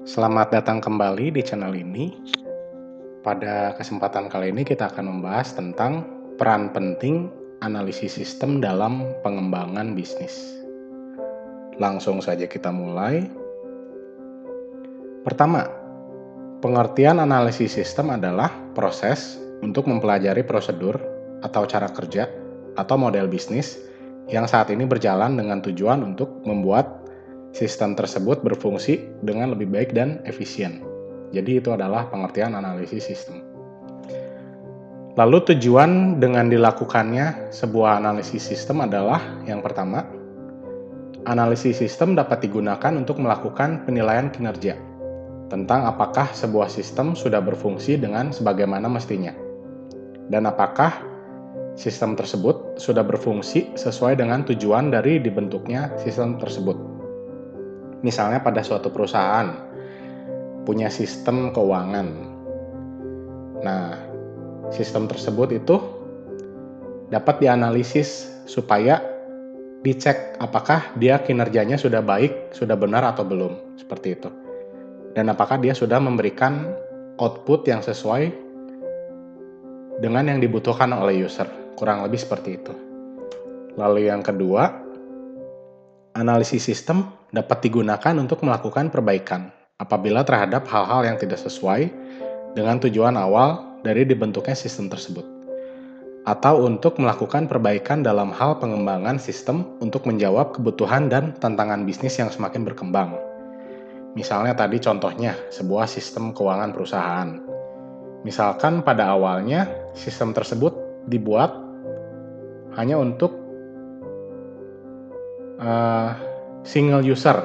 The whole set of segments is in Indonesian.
Selamat datang kembali di channel ini. Pada kesempatan kali ini kita akan membahas tentang peran penting analisis sistem dalam pengembangan bisnis. Langsung saja kita mulai. Pertama, pengertian analisis sistem adalah proses untuk mempelajari prosedur atau cara kerja atau model bisnis yang saat ini berjalan dengan tujuan untuk membuat sistem tersebut berfungsi dengan lebih baik dan efisien. Jadi itu adalah pengertian analisis sistem. Lalu tujuan dengan dilakukannya sebuah analisis sistem adalah yang pertama, analisis sistem dapat digunakan untuk melakukan penilaian kinerja tentang apakah sebuah sistem sudah berfungsi dengan sebagaimana mestinya dan apakah sistem tersebut sudah berfungsi sesuai dengan tujuan dari dibentuknya sistem tersebut. Misalnya pada suatu perusahaan punya sistem keuangan. Nah, sistem tersebut itu dapat dianalisis supaya dicek apakah dia kinerjanya sudah baik, sudah benar atau belum, seperti itu. Dan apakah dia sudah memberikan output yang sesuai dengan yang dibutuhkan oleh user, kurang lebih seperti itu. Lalu yang kedua, analisis sistem dapat digunakan untuk melakukan perbaikan apabila terhadap hal-hal yang tidak sesuai dengan tujuan awal dari dibentuknya sistem tersebut, atau untuk melakukan perbaikan dalam hal pengembangan sistem untuk menjawab kebutuhan dan tantangan bisnis yang semakin berkembang. Misalnya tadi contohnya sebuah sistem keuangan perusahaan. Misalkan pada awalnya sistem tersebut dibuat hanya untuk single user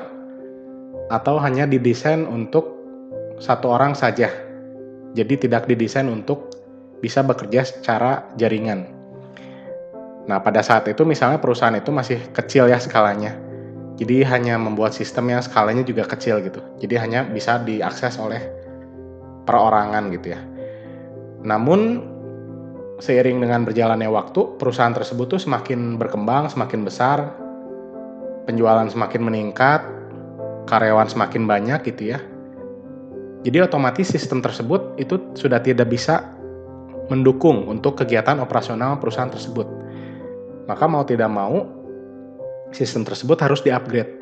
atau hanya didesain untuk satu orang saja. Jadi tidak didesain untuk bisa bekerja secara jaringan. Nah, pada saat itu misalnya perusahaan itu masih kecil ya skalanya. Jadi hanya membuat sistem yang skalanya juga kecil gitu. Jadi hanya bisa diakses oleh perorangan gitu ya. Namun seiring dengan berjalannya waktu, perusahaan tersebut tuh semakin berkembang, semakin besar, penjualan semakin meningkat, karyawan semakin banyak gitu ya. Jadi otomatis sistem tersebut itu sudah tidak bisa mendukung untuk kegiatan operasional perusahaan tersebut. Maka mau tidak mau, sistem tersebut harus di-upgrade.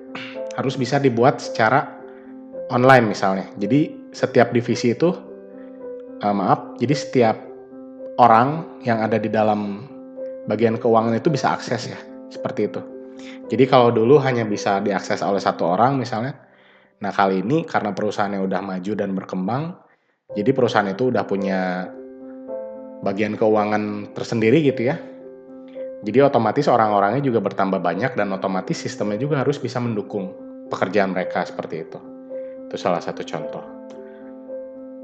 Harus bisa dibuat secara online misalnya. Jadi setiap divisi itu, jadi setiap orang yang ada di dalam bagian keuangan itu bisa akses ya, seperti itu. Jadi kalau dulu hanya bisa diakses oleh satu orang misalnya, nah kali ini karena perusahaannya udah maju dan berkembang, jadi perusahaan itu udah punya bagian keuangan tersendiri gitu ya. Jadi otomatis orang-orangnya juga bertambah banyak dan otomatis sistemnya juga harus bisa mendukung pekerjaan mereka seperti itu. Itu salah satu contoh.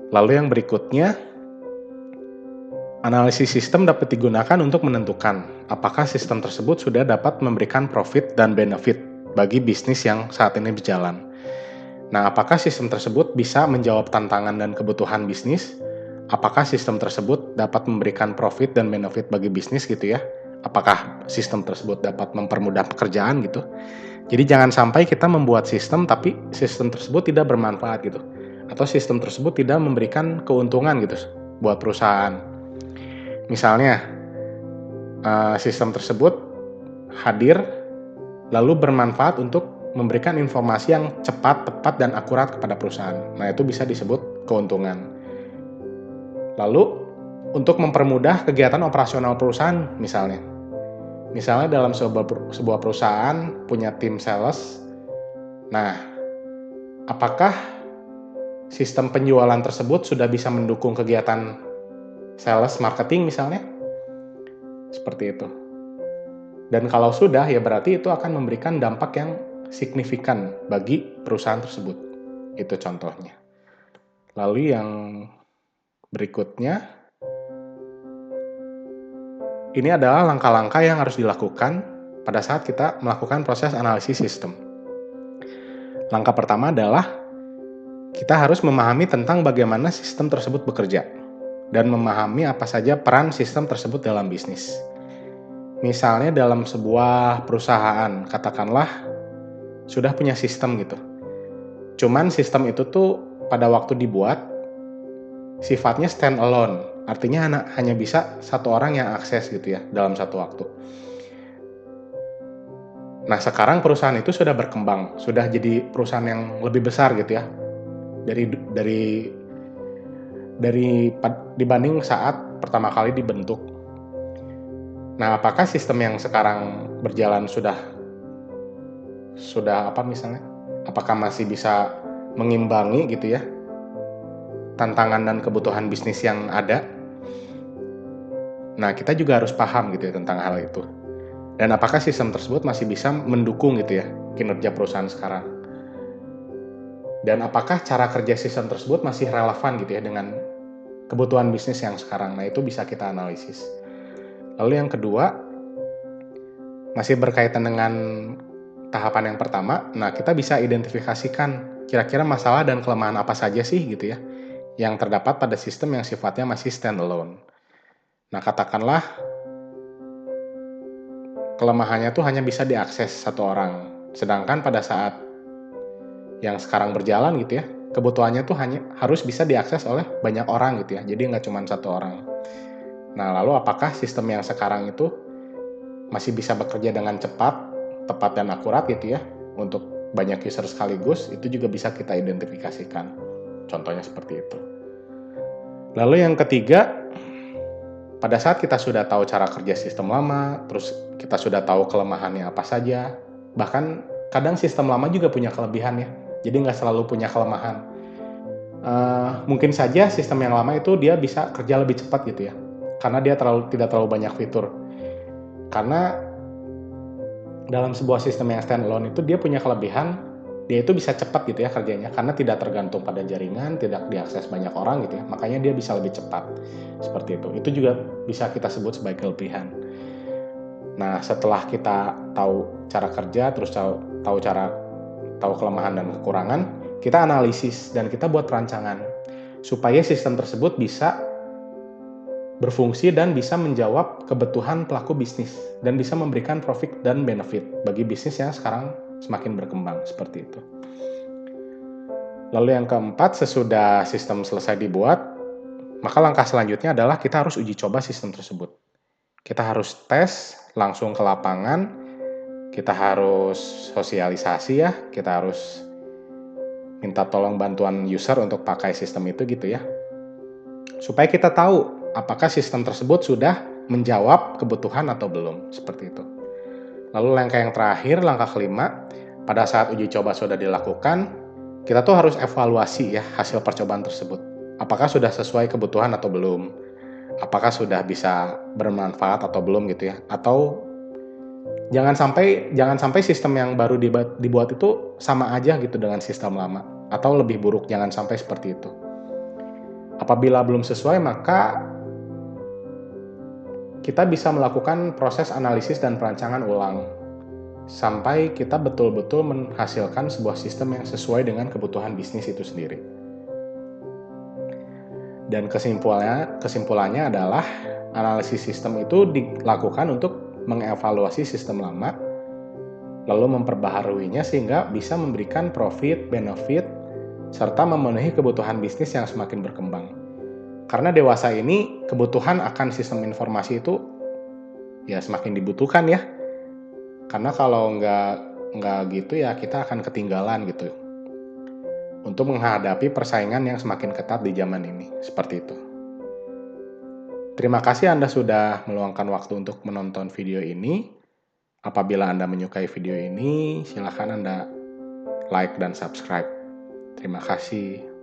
Lalu yang berikutnya, analisis sistem dapat digunakan untuk menentukan apakah sistem tersebut sudah dapat memberikan profit dan benefit bagi bisnis yang saat ini berjalan. Nah, apakah sistem tersebut bisa menjawab tantangan dan kebutuhan bisnis? Apakah sistem tersebut dapat memberikan profit dan benefit bagi bisnis gitu ya? Apakah sistem tersebut dapat mempermudah pekerjaan gitu? Jadi jangan sampai kita membuat sistem tapi sistem tersebut tidak bermanfaat gitu. Atau sistem tersebut tidak memberikan keuntungan gitu buat perusahaan. Misalnya, sistem tersebut hadir lalu bermanfaat untuk memberikan informasi yang cepat, tepat, dan akurat kepada perusahaan. Nah, itu bisa disebut keuntungan. Lalu, untuk mempermudah kegiatan operasional perusahaan misalnya. Misalnya dalam sebuah perusahaan punya tim sales. Nah, apakah sistem penjualan tersebut sudah bisa mendukung kegiatan sales marketing misalnya? Seperti itu. Dan kalau sudah, ya berarti itu akan memberikan dampak yang signifikan bagi perusahaan tersebut. Itu contohnya. Lalu yang berikutnya, ini adalah langkah-langkah yang harus dilakukan pada saat kita melakukan proses analisis sistem. Langkah pertama adalah kita harus memahami tentang bagaimana sistem tersebut bekerja dan memahami apa saja peran sistem tersebut dalam bisnis. Misalnya dalam sebuah perusahaan, katakanlah sudah punya sistem gitu. Cuman sistem itu tuh pada waktu dibuat sifatnya stand alone, artinya hanya bisa satu orang yang akses gitu ya dalam satu waktu. Nah, sekarang perusahaan itu sudah berkembang, sudah jadi perusahaan yang lebih besar gitu ya dari dibanding saat pertama kali dibentuk. Nah, apakah sistem yang sekarang berjalan sudah apa misalnya? Apakah masih bisa mengimbangi gitu ya tantangan dan kebutuhan bisnis yang ada? Nah, kita juga harus paham gitu ya tentang hal itu. Dan apakah sistem tersebut masih bisa mendukung gitu ya kinerja perusahaan sekarang? Dan apakah cara kerja sistem tersebut masih relevan gitu ya dengan kebutuhan bisnis yang sekarang? Nah, itu bisa kita analisis. Lalu yang kedua, masih berkaitan dengan tahapan yang pertama, nah kita bisa identifikasikan kira-kira masalah dan kelemahan apa saja sih gitu ya yang terdapat pada sistem yang sifatnya masih standalone. Nah, katakanlah kelemahannya tuh hanya bisa diakses satu orang, sedangkan pada saat yang sekarang berjalan gitu ya, kebutuhannya tuh hanya harus bisa diakses oleh banyak orang gitu ya, jadi nggak cuma satu orang. Nah, lalu apakah sistem yang sekarang itu masih bisa bekerja dengan cepat, tepat dan akurat gitu ya untuk banyak user sekaligus? Itu juga bisa kita identifikasikan. Contohnya seperti itu. Lalu yang ketiga, pada saat kita sudah tahu cara kerja sistem lama, terus kita sudah tahu kelemahannya apa saja, bahkan kadang sistem lama juga punya kelebihan ya, jadi nggak selalu punya kelemahan. Mungkin saja sistem yang lama itu dia bisa kerja lebih cepat gitu ya, karena dia tidak terlalu banyak fitur. Karena dalam sebuah sistem yang standalone itu dia punya kelebihan, dia itu bisa cepat gitu ya kerjanya, karena tidak tergantung pada jaringan, tidak diakses banyak orang gitu ya, makanya dia bisa lebih cepat, seperti itu. Itu juga bisa kita sebut sebagai kelebihan. Nah, setelah kita tahu cara kerja, terus tahu kelemahan dan kekurangan, kita analisis dan kita buat perancangan supaya sistem tersebut bisa berfungsi dan bisa menjawab kebutuhan pelaku bisnis dan bisa memberikan profit dan benefit bagi bisnis yang sekarang semakin berkembang, seperti itu. Lalu yang keempat, sesudah sistem selesai dibuat, maka langkah selanjutnya adalah kita harus uji coba sistem tersebut. Kita harus tes langsung ke lapangan, kita harus sosialisasi ya, kita harus minta tolong bantuan user untuk pakai sistem itu gitu ya. Supaya kita tahu apakah sistem tersebut sudah menjawab kebutuhan atau belum, seperti itu. Lalu langkah yang terakhir, langkah kelima, pada saat uji coba sudah dilakukan, kita tuh harus evaluasi ya hasil percobaan tersebut. Apakah sudah sesuai kebutuhan atau belum? Apakah sudah bisa bermanfaat atau belum gitu ya? Atau jangan sampai sistem yang baru dibuat itu sama aja gitu dengan sistem lama, atau lebih buruk, jangan sampai seperti itu. Apabila belum sesuai, maka kita bisa melakukan proses analisis dan perancangan ulang sampai kita betul-betul menghasilkan sebuah sistem yang sesuai dengan kebutuhan bisnis itu sendiri. Dan kesimpulannya adalah analisis sistem itu dilakukan untuk mengevaluasi sistem lama, lalu memperbaharuinya sehingga bisa memberikan profit, benefit, serta memenuhi kebutuhan bisnis yang semakin berkembang. Karena dewasa ini kebutuhan akan sistem informasi itu ya semakin dibutuhkan ya. Karena kalau nggak gitu ya kita akan ketinggalan gitu untuk menghadapi persaingan yang semakin ketat di zaman ini, seperti itu. Terima kasih Anda sudah meluangkan waktu untuk menonton video ini. Apabila Anda menyukai video ini, silakan Anda like dan subscribe. Terima kasih.